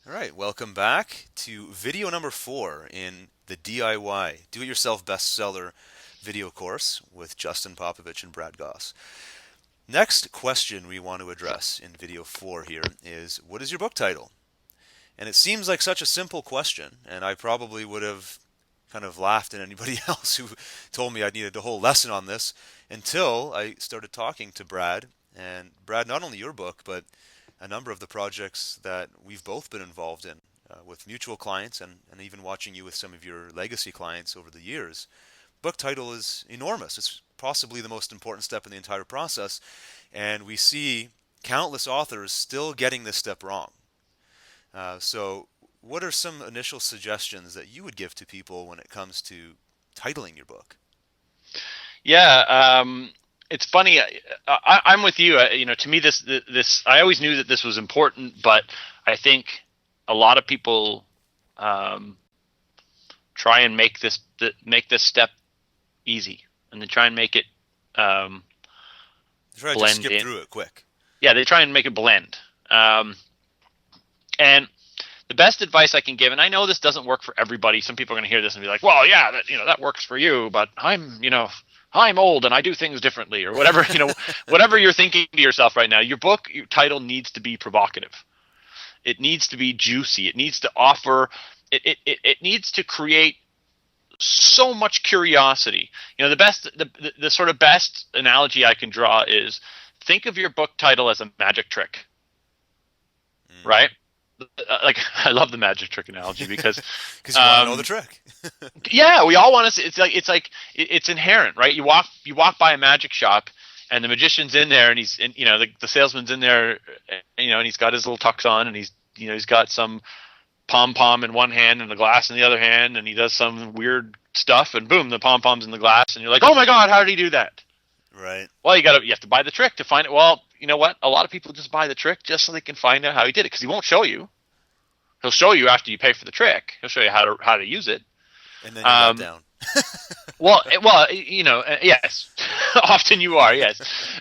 All right, welcome back to video number 4 in the DIY Do-It-Yourself Bestseller video course with Justin Popovich and Brad Goss. Next question we want to address in video 4 here is, what is your book title? And it seems like such a simple question, and I probably would have kind of laughed at anybody else who told me I needed a whole lesson on this until I started talking to Brad. And Brad, not only your book, but a number of the projects that we've both been involved in with mutual clients and even watching you with some of your legacy clients over the years. Book title is enormous. It's possibly the most important step in the entire process. And we see countless authors still getting this step wrong. So, what are some initial suggestions that you would give to people when it comes to titling your book? Yeah, it's funny. I'm with you. To me, this I always knew that this was important, but I think a lot of people try and make this step easy, and they try and make it Try to just blend skip in. through it quick. Yeah, they try and make it blend. And the best advice I can give, and I know this doesn't work for everybody. Some people are going to hear this and be like, "Well, yeah, that works for you," but I'm old and I do things differently, or whatever. Whatever you're thinking to yourself right now. Your title needs to be provocative. It needs to be juicy. It needs to offer. It needs to create so much curiosity. The sort of best analogy I can draw is, think of your book title as a magic trick, Mm. right? Like, I love the magic trick analogy because Because you want to know the trick. yeah, we all want to see. It's inherent, right? You walk by a magic shop, and the magician's in there, and the salesman's in there, and he's got his little tux on, and he's got some pom pom in one hand and the glass in the other hand, and he does some weird stuff, and boom, the pom pom's in the glass, and you're like, oh my god, how did he do that? Right. Well, you have to buy the trick to find it. Well, you know what? A lot of people just buy the trick just so they can find out how he did it, because he won't show you. He'll show you after you pay for the trick. He'll show you how to use it. And then you're let Um, down. Yes. Often you are, yes.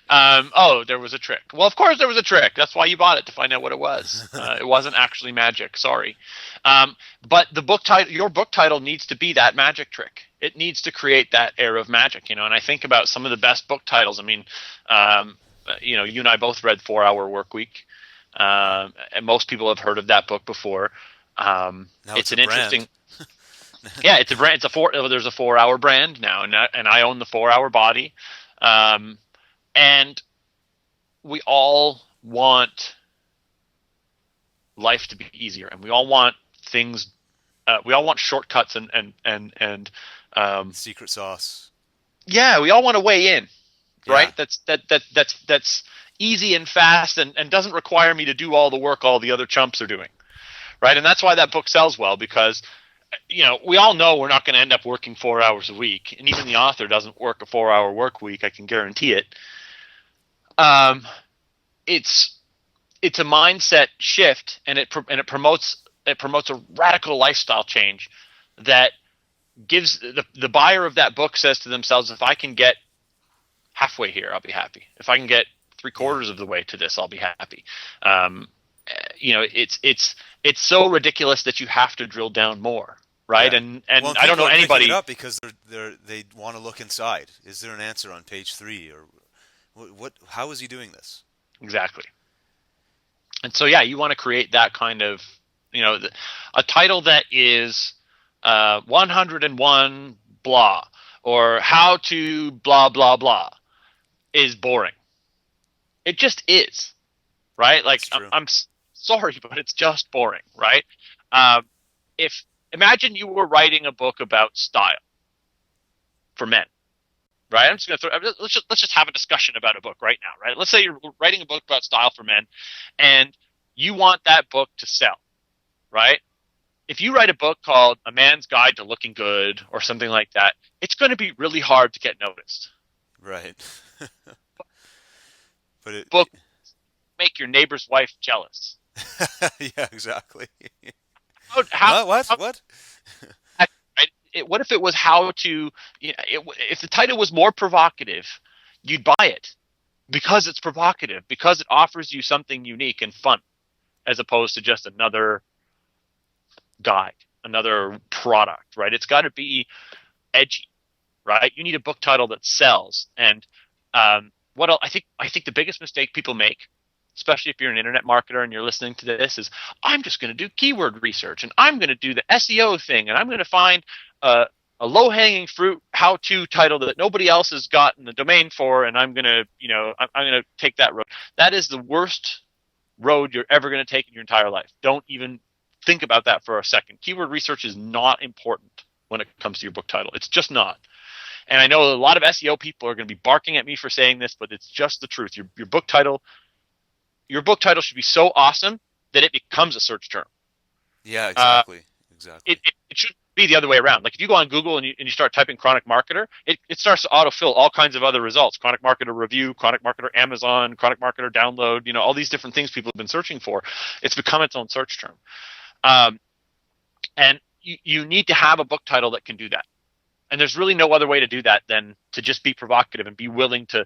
Oh, there was a trick. Well, of course there was a trick. That's why you bought it, to find out what it was. It wasn't actually magic. Sorry. But your book title needs to be that magic trick. It needs to create that air of magic, And I think about some of the best book titles. I mean, you and I both read 4 Hour Workweek, and most people have heard of that book before. Now It's it's a an brand. interesting. Yeah, it's a brand. There's a 4 Hour brand now, and I own the 4 Hour Body, and we all want life to be easier, and we all want things. We all want shortcuts and Secret sauce. yeah, we all want to weigh in, Yeah. right? That's easy and fast, and doesn't require me to do all the work all the other chumps are doing, right? And that's why that book sells well, because we all know we're not going to end up working 4 hours a week, and even the author doesn't work a 4 hour work week. I can guarantee it. Um, it's a mindset shift, and it promotes a radical lifestyle change that gives the buyer of that book says to themselves, if I can get halfway here, I'll be happy. If I can get three Yeah. quarters of the way to this, I'll be happy. It's so ridiculous that you have to drill down more, right? Yeah. And Well, and I don't people know are picking it anybody. up because they want to look inside. Is there an answer on page 3, or what? How is he doing this? Exactly. And so, yeah, you want to create that kind of, a title that is 101 blah, or how to blah, blah, blah, is boring. It just is, right? Like, That's true. I'm sorry, but it's just boring, right? Um, if Imagine you were writing a book about style for men, right? I'm just gonna let's just have a discussion about a book right now, right? Let's say you're writing a book about style for men, and you want that book to sell, right? If you write a book called A Man's Guide to Looking Good or something like that, it's going to be really hard to get noticed. Right. But Book make your neighbor's wife jealous. yeah, exactly. How, What? how What? right? What if it was how to? If the title was more provocative, you'd buy it because it's provocative, because it offers you something unique and fun, as opposed to just another. guide, another product, right? It's got to be edgy, right? You need a book title that sells. And what else, I think the biggest mistake people make, especially if you're an internet marketer and you're listening to this, is I'm just going to do keyword research and I'm going to do the SEO thing and I'm going to find a low hanging fruit how to title that nobody else has gotten the domain for, and I'm going to I'm going to take that road. That is the worst road you're ever going to take in your entire life. Don't even think about that for a second. Keyword research is not important when it comes to your book title. It's just not. And I know a lot of SEO people are going to be barking at me for saying this, but it's just the truth. Your book title should be so awesome that it becomes a search term. Yeah, Uh, exactly. Exactly. it should be the other way around. Like if you go on Google and you start typing chronic marketer, it starts to autofill all kinds of other results. Chronic marketer review, chronic marketer Amazon, chronic marketer download, all these different things people have been searching for. It's become its own search term. And you need to have a book title that can do that. And there's really no other way to do that than to just be provocative and be willing to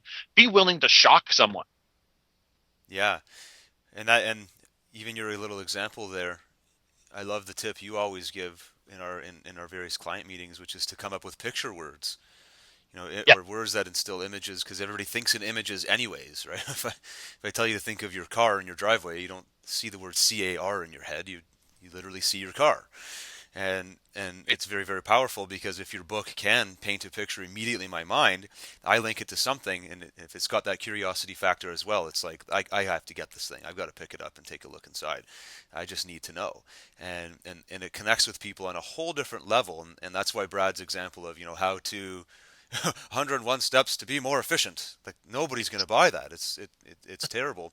shock someone. Yeah. And even your little example there, I love the tip you always give in our various client meetings, which is to come up with picture words, Yeah. or words that instill images, because everybody thinks in images anyways, right? If I tell you to think of your car in your driveway, you don't see the word CAR in your head. You literally see your car. And it's very, very powerful, because if your book can paint a picture immediately in my mind, I link it to something, and if it's got that curiosity factor as well, it's like I have to get this thing. I've got to pick it up and take a look inside. I just need to know, and it connects with people on a whole different level, and that's why Brad's example of how to 101 steps to be more efficient. Like nobody's going to buy that. It's terrible.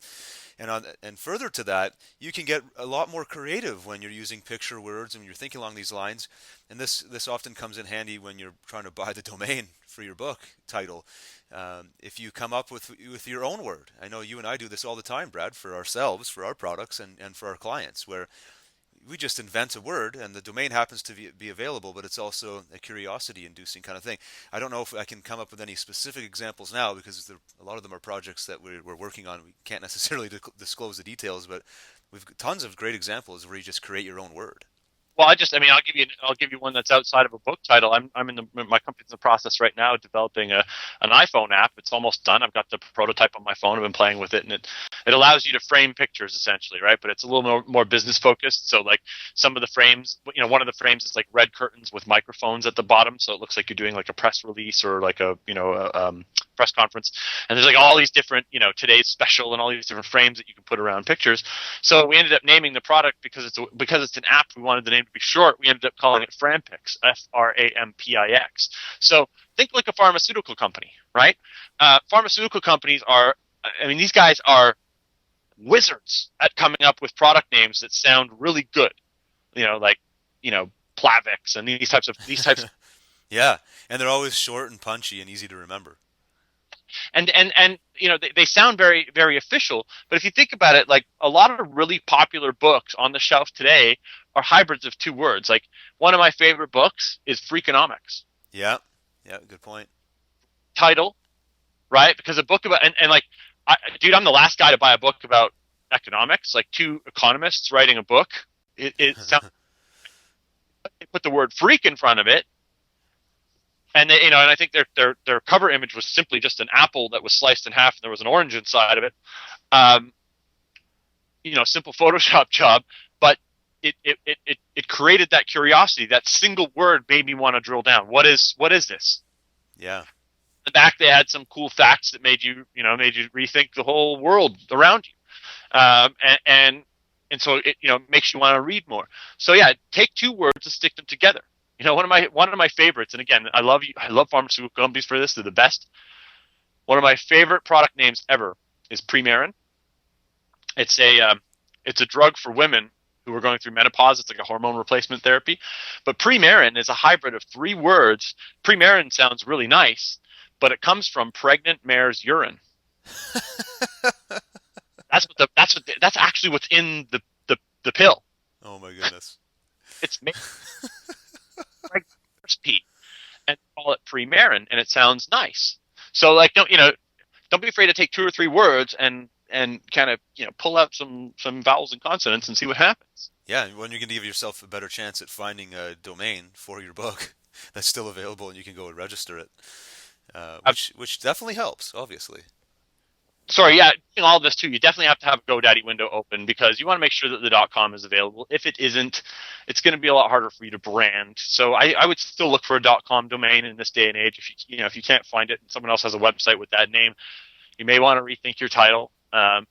And further to that, you can get a lot more creative when you're using picture words and you're thinking along these lines. And this often comes in handy when you're trying to buy the domain for your book title. If you come up with your own word, I know you and I do this all the time, Brad, for ourselves, for our products, and for our clients, where we just invent a word and the domain happens to be available, but it's also a curiosity inducing kind of thing. I don't know if I can come up with any specific examples now, because a lot of them are projects that we're working on. We can't necessarily disclose the details, but we've tons of great examples where you just create your own word. Well, I'll give you one that's outside of a book title. My company's in the process right now of developing an iPhone app. It's almost done. I've got the prototype on my phone. I've been playing with it, and it allows you to frame pictures essentially, right? But it's a little more business focused. So like some of the frames, one of the frames is like red curtains with microphones at the bottom, so it looks like you're doing like a press release or like a press conference. And there's like all these different today's special and all these different frames that you can put around pictures. So we ended up naming the product because it's an app. We wanted the name to be short. We ended up calling it Frampix, Frampix. So think like a pharmaceutical company, right? Pharmaceutical companies these guys are wizards at coming up with product names that sound really good. Like Plavix and these types of Yeah, and they're always short and punchy and easy to remember. and they sound very, very official. But if you think about it, like a lot of really popular books on the shelf today are hybrids of two words. Like one of my favorite books is Freakonomics. Yeah, yeah, good point. Title, right? Because a book about and like, dude, I'm the last guy to buy a book about economics. Like two economists writing a book. It sounds. They put the word freak in front of it, and and I think their cover image was simply just an apple that was sliced in half and there was an orange inside of it. Simple Photoshop job, but it created that curiosity. That single word made me want to drill down. What is this? Yeah, In the back they had some cool facts that made you rethink the whole world around you, and so it makes you want to read more. So yeah, take two words and stick them together. One of my favorites, and again, I love pharmaceutical companies for this. They're the best. One of my favorite product names ever is Premarin. It's a drug for women who are going through menopause. It's like a hormone replacement therapy. But Premarin is a hybrid of three words. Premarin sounds really nice, but it comes from pregnant mare's urine. That's actually what's in the pill. oh my goodness. It's made pregnant mare's pee, and call it Premarin, and it sounds nice. So like don't be afraid to take two or three words and and kind of pull out some vowels and consonants and see what happens. Yeah, when you're going to give yourself a better chance at finding a domain for your book that's still available and you can go and register it, which definitely helps, obviously. Sorry, yeah, doing all this too, you definitely have to have a GoDaddy window open because you want to make sure that the .com is available. If it isn't, it's going to be a lot harder for you to brand. So I would still look for a .com domain in this day and age. If you can't find it and someone else has a website with that name, you may want to rethink your title.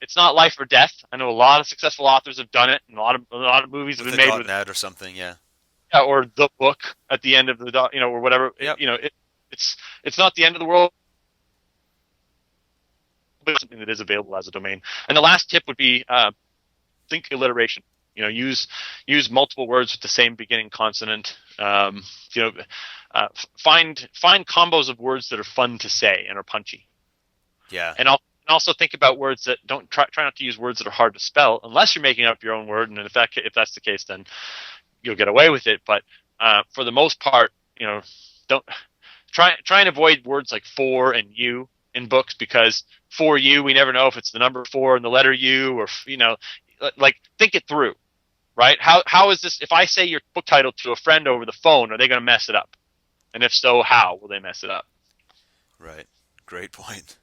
It's not life or death. I know a lot of successful authors have done it, and a lot of movies have With been the made with .net or something, yeah. yeah, or the book at the end of the or whatever. Yep. It's not the end of the world. But something that is available as a domain. And the last tip would be think alliteration. Use multiple words with the same beginning consonant. Find combos of words that are fun to say and are punchy. Yeah. And also think about words that don't try not to use words that are hard to spell unless you're making up your own word. And if that's the case, then you'll get away with it. But for the most part, don't try and avoid words like for and you in books, because for you, we never know if it's the number 4 and the letter U, or like think it through, right? How is this? If I say your book title to a friend over the phone, are they going to mess it up? And if so, how will they mess it up? Right. Great point.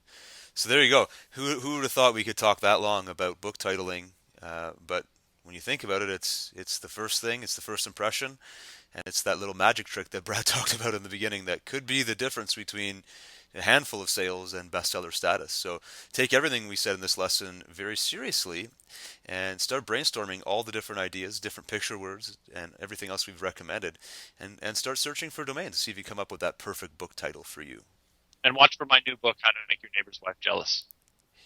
So there you go. Who would have thought we could talk that long about book titling? But when you think about it, it's the first thing, it's the first impression, and it's that little magic trick that Brad talked about in the beginning that could be the difference between a handful of sales and bestseller status. So take everything we said in this lesson very seriously and start brainstorming all the different ideas, different picture words, and everything else we've recommended, and start searching for domains to see if you come up with that perfect book title for you. And watch for my new book, How to Make Your Neighbor's Wife Jealous.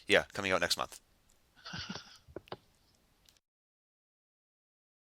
Yeah, coming out next month.